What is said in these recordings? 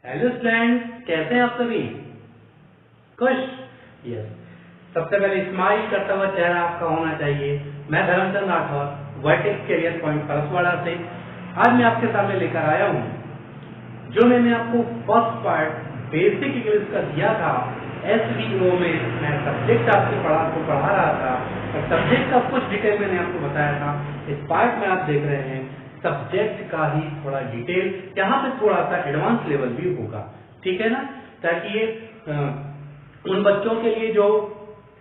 Hello student, कैसे हैं आप सभी? खुश? यस। सबसे पहले स्माइल करता हुआ चेहरा आपका होना चाहिए। मैं Dharamchand Rathore, Vertex career point Paraswada से आज मैं आपके सामने लेकर आया हूँ जो मैंने आपको फर्स्ट पार्ट बेसिक इंग्लिश का दिया था। SVO में मैं सब्जेक्ट आपको पढ़ा रहा था और सब्जेक्ट का कुछ डिटेल मैंने आपको बताया था। इस पार्ट में आप देख रहे हैं सब्जेक्ट का ही थोड़ा डिटेल, यहाँ पे थोड़ा सा एडवांस लेवल भी होगा, ठीक है ना, ताकि ये उन बच्चों के लिए जो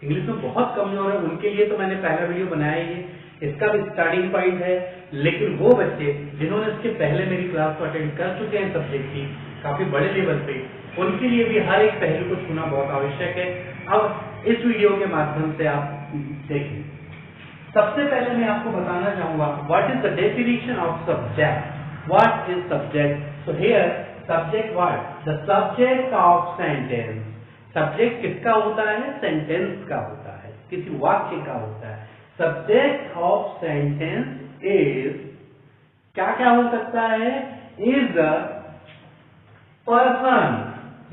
इंग्लिश में बहुत कमजोर है उनके लिए तो मैंने पहला वीडियो बनाया ही है, इसका भी स्टार्टिंग पॉइंट है। लेकिन वो बच्चे जिन्होंने इसके पहले मेरी क्लास को अटेंड कर चुके हैं सब्जेक्ट की काफी बड़े लेवल पे, उनके लिए भी हर एक पहलू को छूना बहुत आवश्यक है। अब इस वीडियो के माध्यम से आप देखें। सबसे पहले मैं आपको बताना चाहूंगा what is the definition of subject. What is subject? So here subject what? The subject of sentence. Subject किसका होता है? सेंटेंस का होता है, किसी वाक्य का होता है। सब्जेक्ट ऑफ सेंटेंस इज क्या क्या हो सकता है? इज द पर्सन,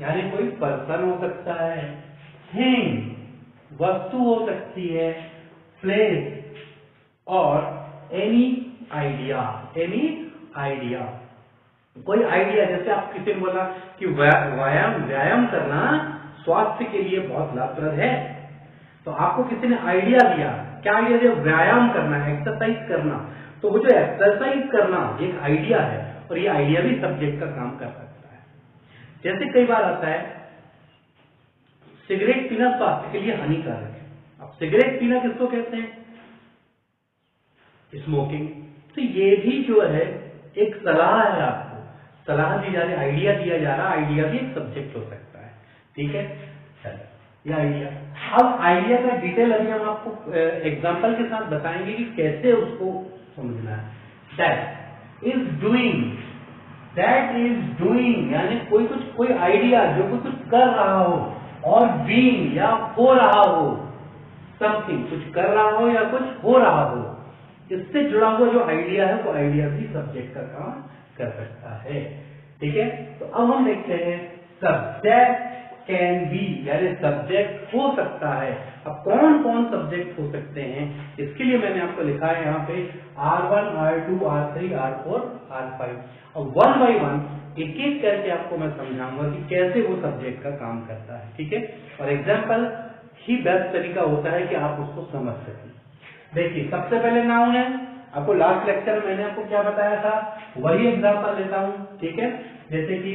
यानी कोई पर्सन हो सकता है, थिंग वस्तु हो सकती है, प्लेस और एनी आइडिया। एनी आइडिया, कोई आइडिया। जैसे आप किसी ने बोला कि व्यायाम करना स्वास्थ्य के लिए बहुत लाभप्रद है, तो आपको किसी ने आइडिया दिया। क्या आइडिया दिया? व्यायाम करना है, एक्सरसाइज करना। तो वो जो एक्सरसाइज करना एक आइडिया है और ये आइडिया भी सब्जेक्ट का काम कर सकता है। जैसे कई बार आता है सिगरेट पीना स्वास्थ्य के लिए हानिकारक है। अब सिगरेट पीना किसको कहते हैं? स्मोकिंग। तो ये भी जो है एक सलाह है, आपको सलाह दी जा रही, आइडिया दिया जा रहा। आइडिया भी एक सब्जेक्ट हो सकता है, ठीक है। चलिए, ये आइडिया। अब आइडिया का डिटेल अभी हम आपको एग्जांपल के साथ बताएंगे कि कैसे उसको समझना है। That is doing, that is doing यानी कोई आइडिया जो कोई कुछ कर रहा हो, और बीइंग या हो रहा हो, समथिंग कुछ कर रहा हो या कुछ हो रहा हो, इससे जुड़ा हुआ जो आइडिया है वो आइडिया भी सब्जेक्ट का काम कर सकता है, ठीक है। तो अब हम देखते हैं सब्जेक्ट कैन बी, यानी सब्जेक्ट हो सकता है। अब कौन कौन सब्जेक्ट हो सकते हैं, इसके लिए मैंने आपको लिखा है यहाँ पे R1, R2, R3, R4, R5 और 1 by 1 एक एक करके आपको मैं समझाऊंगा कि कैसे वो सब्जेक्ट का काम करता है, ठीक है। और एग्जाम्पल ही बेस्ट तरीका होता है कि आप उसको समझ सकें। देखिए, सबसे पहले नाउन है। आपको लास्ट लेक्चर में मैंने आपको क्या बताया था, वही एग्जांपल लेता हूं, ठीक है। जैसे कि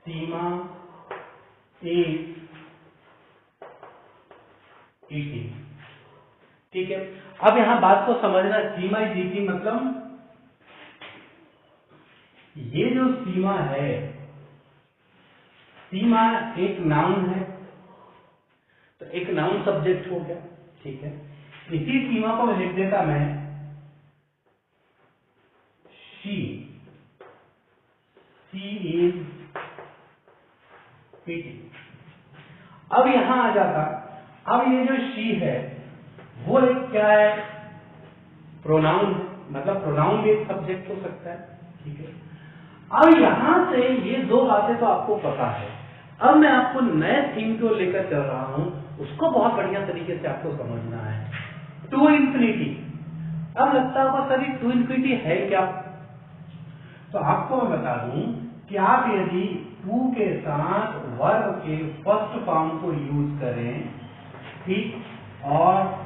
सीमा इज ईटिंग, ठीक है। अब यहां बात को समझना, सीमा इज ईटिंग मतलब ये जो सीमा है, सीमा एक नाउन है, तो एक नाउन सब्जेक्ट हो गया, ठीक है। इसी सीमा को लिख देता मैं शी इज ईटिंग। अब यहां आ जाता, अब ये जो शी है वो एक क्या है? प्रोनाउन, मतलब प्रोनाउन भी एक सब्जेक्ट हो सकता है, ठीक है। अब यहां से ये दो बातें तो आपको पता है। अब मैं आपको नए थीम को लेकर चल रहा हूं, उसको बहुत बढ़िया तरीके से आपको समझना है। To infinity. अब लगता होगा सर ये टू इंफिनिटी है क्या? तो आपको मैं बता दूं कि आप यदि टू के साथ वर्ब के फर्स्ट फॉर्म को यूज करें, ठीक, और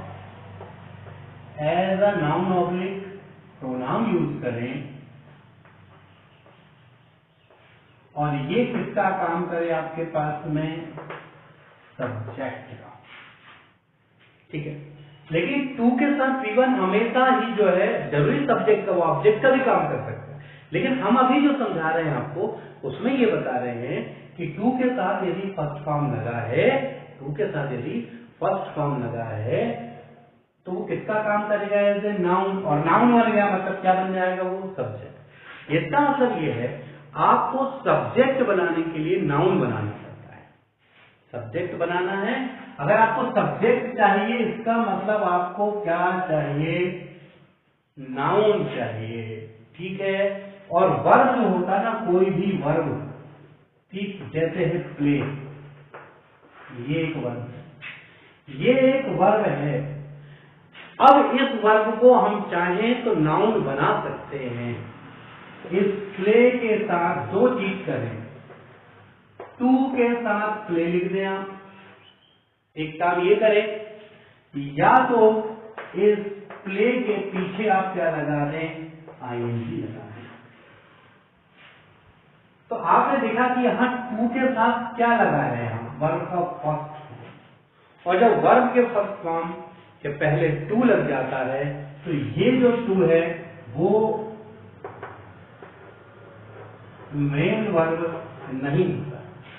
as a noun oblique pronoun use करें, और ये किसका काम करे आपके पास में? सब्जेक्ट का, ठीक है। लेकिन टू के साथ V1 हमेशा ही जो है जरूरी सब्जेक्ट का, वो ऑब्जेक्ट का भी काम कर सकता है। लेकिन हम अभी जो समझा रहे हैं आपको, उसमें ये बता रहे हैं कि टू के साथ यदि फर्स्ट फॉर्म लगा है, टू के साथ यदि फर्स्ट फॉर्म लगा है तो वो किसका काम करेगा? एज ए नाउन, और नाउन बन गया मतलब क्या बन जाएगा? वो सब्जेक्ट। इसका मतलब ये है आपको सब्जेक्ट बनाने के लिए नाउन बनाना पड़ता है। सब्जेक्ट बनाना है, अगर आपको सब्जेक्ट चाहिए इसका मतलब आपको क्या चाहिए? नाउन चाहिए, ठीक है। और वर्ब जो होता है ना, कोई भी वर्ब, ठीक, जैसे है प्ले, ये एक वर्ब है। अब इस वर्ब को हम चाहें तो नाउन बना सकते हैं। इस प्ले के साथ दो चीज करें, टू के साथ प्ले लिख दें आप। एक काम ये करें, या तो इस प्ले के पीछे आप क्या लगा दें, आईएनजी लगा दें। तो आपने देखा कि यहां टू के साथ क्या लगा है, यहां वर्ब का फर्स्ट फॉर्म, और जब वर्ब के फर्स्ट फॉर्म के पहले टू लग जाता है तो ये जो टू है वो मेन वर्ब नहीं होता।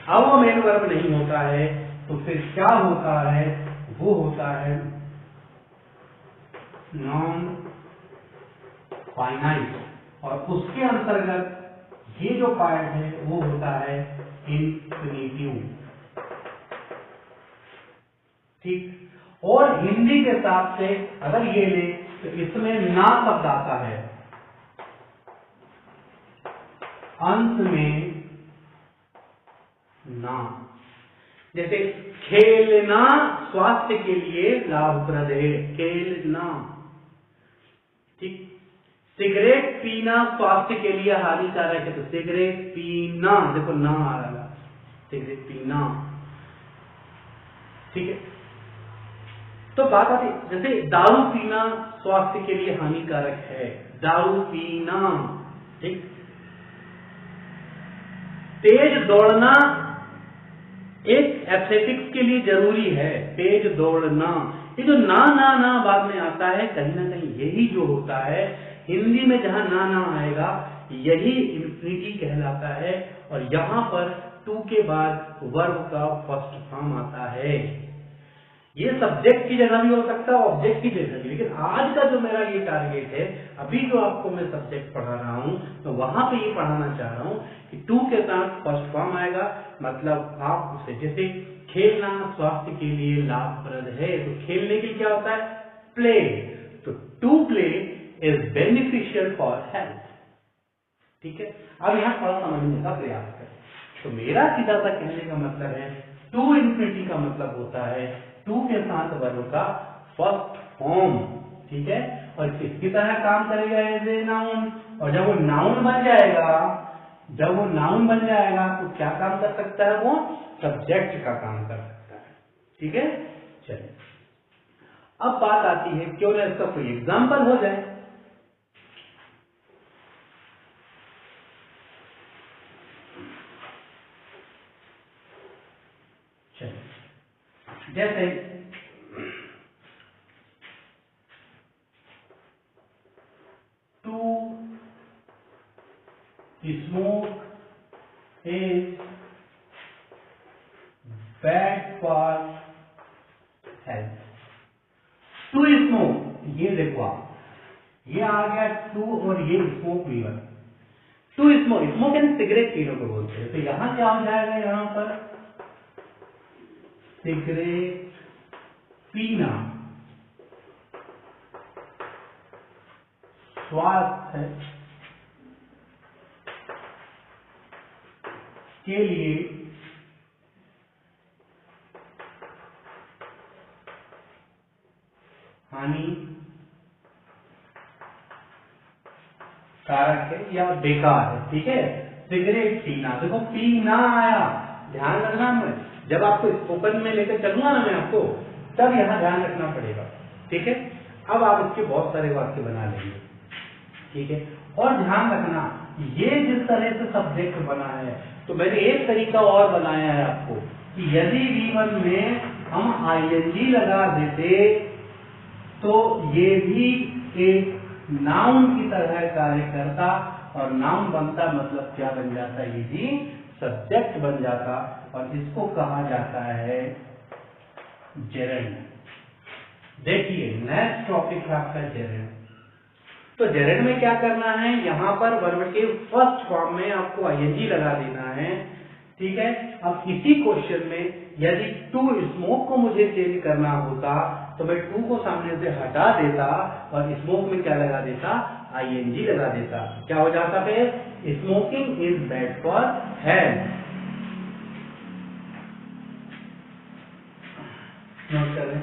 अब वो मेन वर्ब नहीं होता है तो फिर क्या होता है, वो होता है नॉन फाइनाइट, और उसके अंतर्गत ये जो पार्ट है वो होता है इंफिनिटिव, ठीक। और हिंदी के हिसाब से अगर ये ले तो इसमें ना शब्द आता है, अंत में ना, जैसे खेलना स्वास्थ्य के लिए लाभप्रद है, खेलना, ठीक। सिगरेट पीना स्वास्थ्य के लिए हानिकारक है, तो सिगरेट पीना, देखो ना आ रहा, सिगरेट पीना, ठीक है। तो बात आती, जैसे दारू पीना स्वास्थ्य के लिए हानिकारक है, दारू पीना, ठीक। तेज दौड़ना एक एथलेटिक्स के लिए जरूरी है, तेज दौड़ना। ये जो ना ना ना बाद में आता है, कहीं ना कहीं यही जो होता है हिंदी में, जहां ना ना आएगा यही इंफिनिटी कहलाता है, और यहां पर टू के बाद वर्ब का फर्स्ट फॉर्म आता है। ये सब्जेक्ट की जगह भी हो सकता है, ऑब्जेक्ट की जगह भी, लेकिन आज का जो मेरा ये टारगेट है, अभी जो आपको मैं सब्जेक्ट पढ़ा रहा हूं, तो वहां पे ये पढ़ाना चाह रहा हूं कि टू के साथ फर्स्ट फॉर्म आएगा, मतलब आप उसे, जैसे खेलना स्वास्थ्य के लिए लाभप्रद है, तो खेलने के लिए क्या होता है, प्ले, तो to play is beneficial for health, ठीक है। अब यहां थोड़ा समझने का प्रयास करें, तो मेरा सीधा सा कहने का मतलब है टू इंफिनिटी का मतलब होता है टू के साथ वर्ब का फर्स्ट फॉर्म, ठीक है, और किसकी तरह काम करेगा, एज ए नाउन, और जब वो नाउन बन जाएगा, जब वो नाउन बन जाएगा तो क्या काम कर सकता है, वो सब्जेक्ट का काम कर सकता है, ठीक है। चलिए अब बात आती है, क्यों ना इसका कोई एग्जाम्पल हो जाए। जैसे to smoke is bad for health. To smoke, ये देखो आप, ये आ गया टू और ये स्मोक भी है, टू स्मोक, स्मोक यानी सिगरेट पीने को बोलते हैं, तो यहां क्या हो जाएगा, यहां पर सिगरेट पीना स्वास्थ्य के लिए हानिकारक है या बेकार है, ठीक है। सिगरेट पीना, देखो पीना आया, ध्यान रखना, मैं जब आपको स्पोकन में लेकर चलूंगा ना मैं आपको, तब यहां ध्यान रखना पड़ेगा, ठीक है। अब आप इसके बहुत सारे वाक्य बना लेंगे, ठीक है। और ध्यान रखना, ये जिस तरह से सब्जेक्ट बना है, तो मैंने एक तरीका और बनाया है आपको कि यदि V1 में हम आईएनजी लगा देते तो ये भी एक नाउन की तरह कार्य करता, और नाउन बनता मतलब क्या बन जाता है, ये भी सब्जेक्ट बन जाता, और इसको कहा जाता है जेरेंड। देखिए नेक्स्ट टॉपिक है आपका जेरेंड। तो जेरेंड में क्या करना है, यहां पर वर्ब के फर्स्ट फॉर्म में आपको आईएनजी लगा देना है, ठीक है। अब इसी क्वेश्चन में यदि टू स्मोक को मुझे चेंज करना होता तो मैं टू को सामने से हटा देता और स्मोक में क्या लगा देता, ING लगा देता, क्या हो जाता फिर? Smoking is bad for health. Note करें।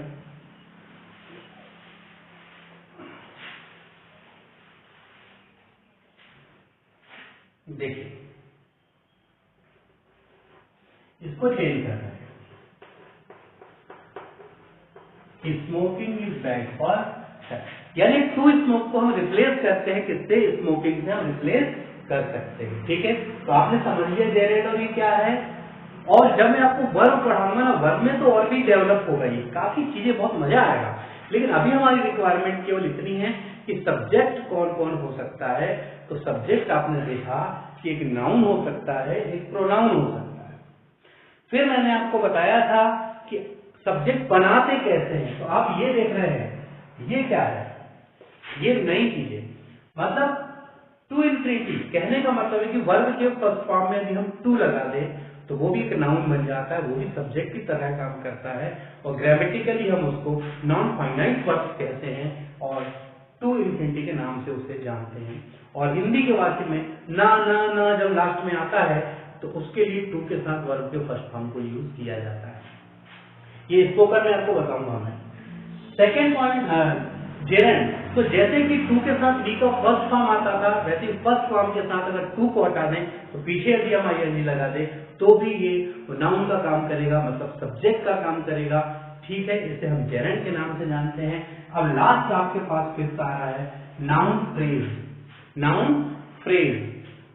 देखिए इसको चेंज करना है, smoking is bad for health, यानी टू स्मोक को हम रिप्लेस करते हैं किससे? स्मोकिंग से हम रिप्लेस कर सकते हैं। ठीक है, तो आपने समझ लिया जेरेटोरी क्या है। और जब मैं आपको वर्ब पढ़ाऊंगा ना, वर्ब में तो और भी डेवलप होगा, ये काफी चीजें, बहुत मजा आएगा। लेकिन अभी हमारी रिक्वायरमेंट केवल इतनी है कि सब्जेक्ट कौन कौन हो सकता है। तो सब्जेक्ट आपने देखा कि एक नाउन हो सकता है, एक प्रोनाउन हो सकता है। फिर मैंने आपको बताया था कि सब्जेक्ट बनाते कैसे हैं। तो आप ये देख रहे हैं, ये क्या है? ये नई चीजें, मतलब टू इंफिनिटी। कहने का मतलब है कि वर्ब के फर्स्ट फॉर्म में यदि हम टू लगा दें तो वो भी एक नाउन बन जाता है, वो भी सब्जेक्ट की तरह काम करता है। और ग्रामेटिकली हम उसको नॉन फाइनाइट वर्ब कहते हैं और टू इंफिनिटी के नाम से उसे जानते हैं। और हिंदी के वाक्य में ना ना ना जब लास्ट में आता है तो उसके लिए टू के साथ वर्ब के फर्स्ट फॉर्म को यूज किया जाता है। ये स्पोकन में आपको बताऊंगा मैं। Second point Geraint. तो जैसे कि टू के साथ बी का फर्स्ट फॉर्म आता था, वैसे ही फर्स्ट फॉर्म के साथ अगर टू को हटा दें तो पीछे यदि हम ING लगा दें तो भी ये नाउन का काम करेगा, मतलब सब्जेक्ट का काम करेगा। ठीक है, इसे हम जेरेंट के नाम से जानते हैं। अब लास्ट आपके पास फिफ्थ आ रहा है नाउन फ्रेज। Noun phrase.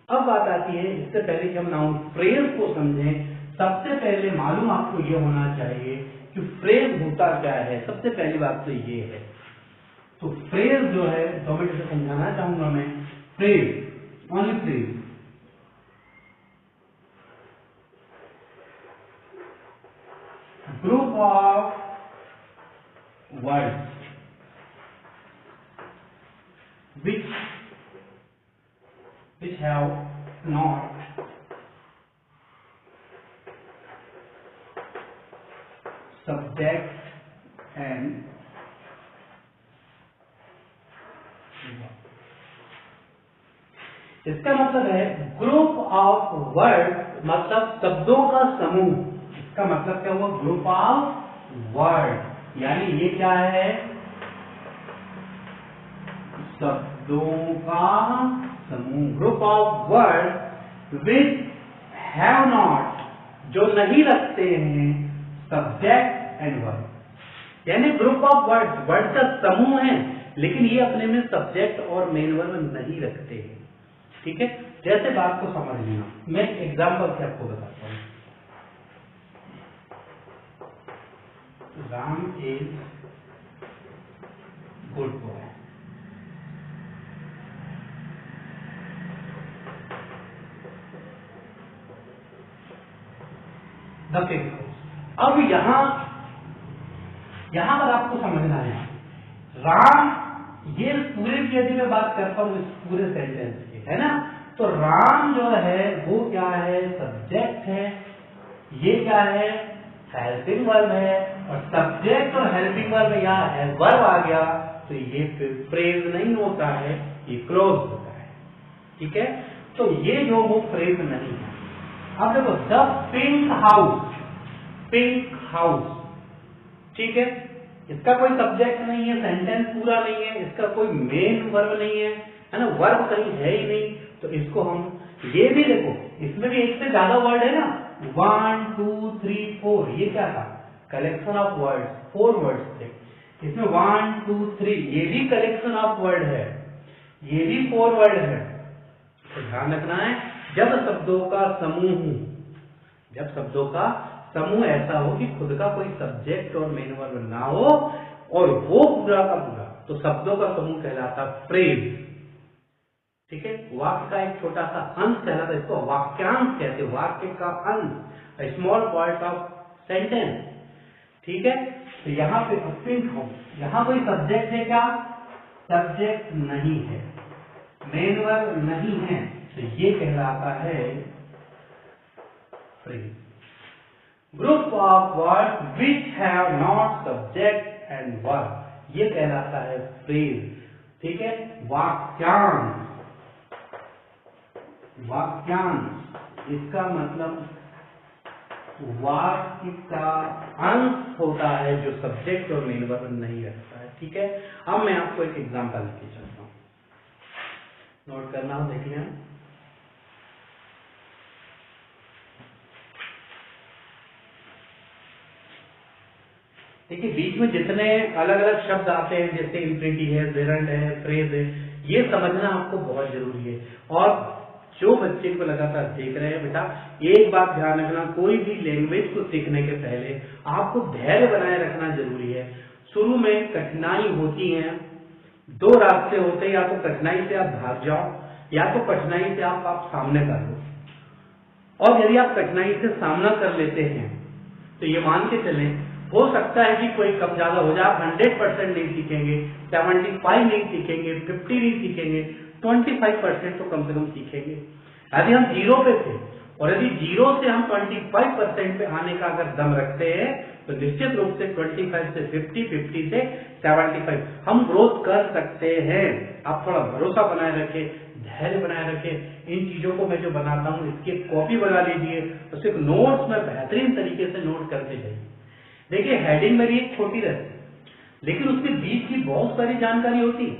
अब बात आती है, इससे पहले कि हम नाउन फ्रेज को समझें, सबसे पहले मालूम आपको ये होना चाहिए कि फ्रेज होता क्या है। सबसे पहली बात तो ये है। तो फ्रेज जो है, 2 मिनट से समझाना चाहूंगा मैं। Phrase, only phrase, group of words which have not subject and इसका मतलब है ग्रुप ऑफ वर्ड, मतलब शब्दों का समूह। इसका मतलब क्या हुआ? ग्रुप ऑफ वर्ड, यानी ये क्या है? शब्दों का समूह। Group of word which have not, जो नहीं रखते हैं सब्जेक्ट एंड वर्ब, यानी ग्रुप ऑफ वर्ड, वर्ड का समूह है लेकिन ये अपने में सब्जेक्ट और मेन वर्ब नहीं रखते हैं। ठीक है, जैसे बात को समझ लेना, मैं एग्जाम्पल से आपको बताता हूं। Ram is good boy. अब यहां पर आपको समझना है, राम, ये पूरे की यदि मैं बात करता हूं इस पूरे सेंटेंस की, है ना, तो राम जो है वो क्या है? सब्जेक्ट है। ये क्या है? हेल्पिंग वर्ब है। और सब्जेक्ट और हेल्पिंग वर्ब में यहाँ है वर्ब आ गया तो ये फिर फ्रेज नहीं होता है, ये क्लोज होता है। ठीक है, तो ये जो वो फ्रेज नहीं है। अब देखो, the pink house, pink house, ठीक है, इसका कोई सब्जेक्ट नहीं है, सेंटेंस पूरा नहीं है, इसका कोई मेन वर्ब नहीं है ना, वर्ब कहीं है ही नहीं। तो इसको हम, ये भी देखो, इसमें भी एक से ज्यादा वर्ड है ना, 1 2 3 4, ये क्या था? कलेक्शन ऑफ वर्ड्स, 4 वर्ड्स थे। इसमें 1 2 3, ये भी कलेक्शन ऑफ वर्ड है, ये भी 4 वर्ड है। तो ध्यान रखना है, जब शब्दों का समूह हो, जब शब्दों का समूह ऐसा हो कि खुद का कोई सब्जेक्ट और मेन वर्ब ना हो और वो पूरा का पूरा, तो शब्दों का समूह कहलाता फ्रेज। ठीक है, वाक्य का एक छोटा सा अंश कहलाता, इसको वाक्यांश कहते हैं, वाक्य का अंश, स्मॉल पार्ट ऑफ सेंटेंस। ठीक है, तो यहाँ पे पिंक हो, यहाँ कोई सब्जेक्ट है क्या? सब्जेक्ट नहीं है, मेन वर्ब नहीं है, तो ये कहलाता है phrase. Group of word which have not subject and verb, ये कहलाता है फ्रेज। ठीक है। वाक्यांश, वाक्यांश इसका मतलब वाक्य का अंश होता है जो सब्जेक्ट और मेन वर्ब नहीं रखता है। ठीक है। अब मैं आपको एक एग्जांपल लेके चलता हूं, नोट करना हो, देख लें। देखिए बीच में जितने अलग अलग शब्द आते हैं, जैसे इंफिनिटी है, जेरंड है, फ्रेज है, ये समझना आपको बहुत जरूरी है। और जो बच्चे को लगातार देख रहे हैं, बेटा एक बात ध्यान रखना, कोई भी लैंग्वेज को सीखने के पहले आपको धैर्य बनाए रखना जरूरी है। शुरू में कठिनाई होती है, दो रास्ते होते हैं, या तो कठिनाई से आप भाग जाओ, या तो कठिनाई से आप सामने कर लो। और यदि आप कठिनाई से सामना कर लेते हैं तो ये मान के चलें, हो सकता है कि कोई कम ज्यादा हो जाए, आप 100% नहीं सीखेंगे, 75 नहीं सीखेंगे, 50 नहीं सीखेंगे, 25% तो कम से कम सीखेंगे। यदि हम 0 पे थे और यदि 0 से हम 25% पे आने का अगर दम रखते हैं तो निश्चित रूप से 25 से 50, 50 से 75 हम ग्रोथ कर सकते हैं। आप थोड़ा भरोसा बनाए रखें, धैर्य बनाए रखें। इन चीजों को मैं जो बनाता हूँ इसकी कॉपी बना लीजिए, तो सिर्फ नोट्स में बेहतरीन तरीके से नोट करते जाइए। देखिए हेडिंग मेरी एक छोटी रहती, लेकिन उसके बीच की बहुत सारी जानकारी होती है।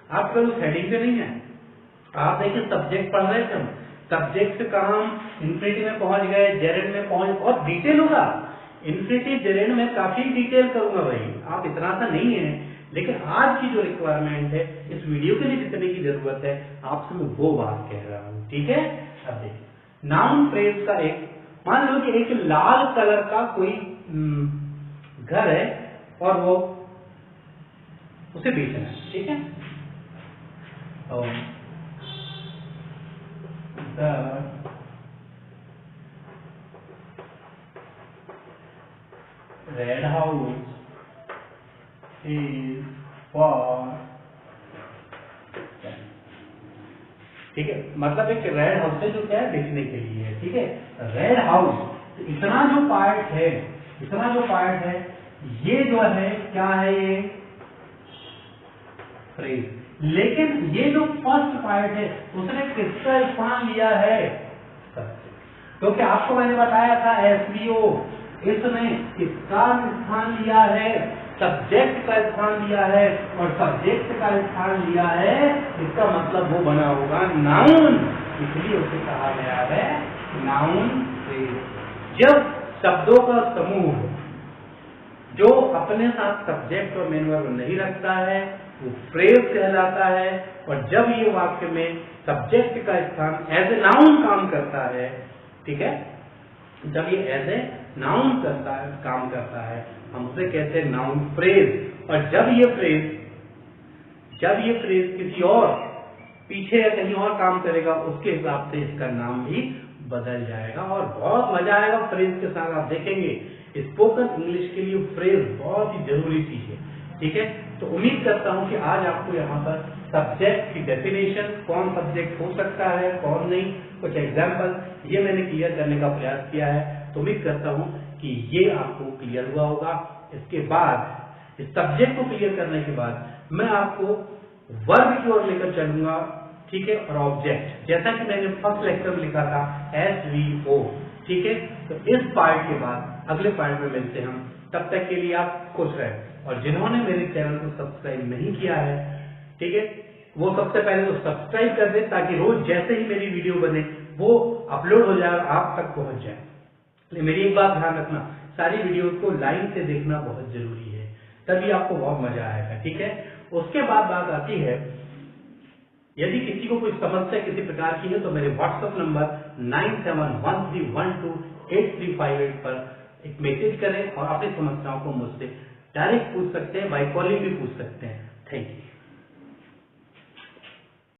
आप केवल उस हेडिंग पे नहीं है। आप देखिए सब्जेक्ट पढ़ रहे थे हम, सब्जेक्ट से कहा हम इंफिनिटी में पहुंच गए, जेरेंड में पहुंच, बहुत डिटेल होगा। इंफिनिटी जेरेंड में काफी डिटेल करूंगा भाई, आप इतना सा नहीं है, लेकिन आज की जो रिक्वायरमेंट है, इस वीडियो के लिए जितने की जरूरत है, आपसे मैं वो बात कह रहा हूँ। ठीक है। अब देखिए नाउन फ्रेज का एक, मान लो कि एक लाल कलर का कोई घर है और वो उसे बेचना है। ठीक है। रेड हाउस इज फॉर, ठीक है, मतलब एक रेड हाउस है जो क्या है, बेचने के लिए है। ठीक है। रेड हाउस, तो इतना जो पार्ट है, इतना जो पार्ट है, ये जो है क्या है, ये फ्रेज। लेकिन ये जो फर्स्ट पार्ट है उसने किसका स्थान लिया है, क्योंकि तो आपको मैंने बताया था एसवीओ, इसने किसका स्थान लिया है, सब्जेक्ट का स्थान लिया है, और सब्जेक्ट का स्थान लिया है, इसका मतलब वो बना होगा नाउन, इसलिए उसे कहा गया है नाउन फ्रेज। जब शब्दों का समूह जो अपने साथ सब्जेक्ट और मेन वर्ब नहीं रखता है वो फ्रेज कहलाता है, और जब ये वाक्य में सब्जेक्ट का स्थान एज ए नाउन काम करता है, ठीक है, जब ये एज ए नाउन करता है, काम करता है, हम उसे कहते हैं नाउन फ्रेज। और जब ये फ्रेज किसी और पीछे या कहीं और काम करेगा, उसके हिसाब से इसका नाम भी बदल जाएगा। और बहुत मजा आएगा फ्रेज के साथ, आप देखेंगे स्पोकन इंग्लिश के लिए फ्रेज बहुत ही जरूरी चीज है। ठीक है। तो उम्मीद करता हूं कि आज आपको यहाँ पर सब्जेक्ट की डेफिनेशन, कौन सब्जेक्ट हो सकता है कौन नहीं, कुछ एग्जाम्पल, ये मैंने क्लियर करने का प्रयास किया है। तो उम्मीद करता हूं कि ये आपको क्लियर हुआ होगा। इसके बाद इस सब्जेक्ट को क्लियर करने के बाद मैं आपको वर्ब की ओर लेकर चलूंगा। ठीक है। और ऑब्जेक्ट, जैसा कि मैंने फर्स्ट लेक्चर में लिखा था SVO। ठीक है। तो इस पार्ट के बाद अगले पार्ट में मिलते हैं हम, तब तक के लिए आप खुश रहें। और जिन्होंने मेरे चैनल को सब्सक्राइब नहीं किया है, ठीक है, वो सबसे पहले तो सब्सक्राइब कर दे, ताकि रोज जैसे ही मेरी वीडियो बने वो अपलोड हो जाए और आप तक पहुंच जाए। मेरी एक बात ध्यान रखना, सारी वीडियो को लाइन से देखना बहुत जरूरी है, तभी आपको बहुत मजा आएगा। ठीक है। उसके बाद बात आती है, यदि किसी को कोई समस्या किसी प्रकार की है तो मेरे व्हाट्सएप नंबर 9713128358 पर एक मैसेज करें और अपनी समस्याओं को मुझसे डायरेक्ट पूछ सकते हैं, बाय कॉलिंग भी पूछ सकते हैं। Thank you.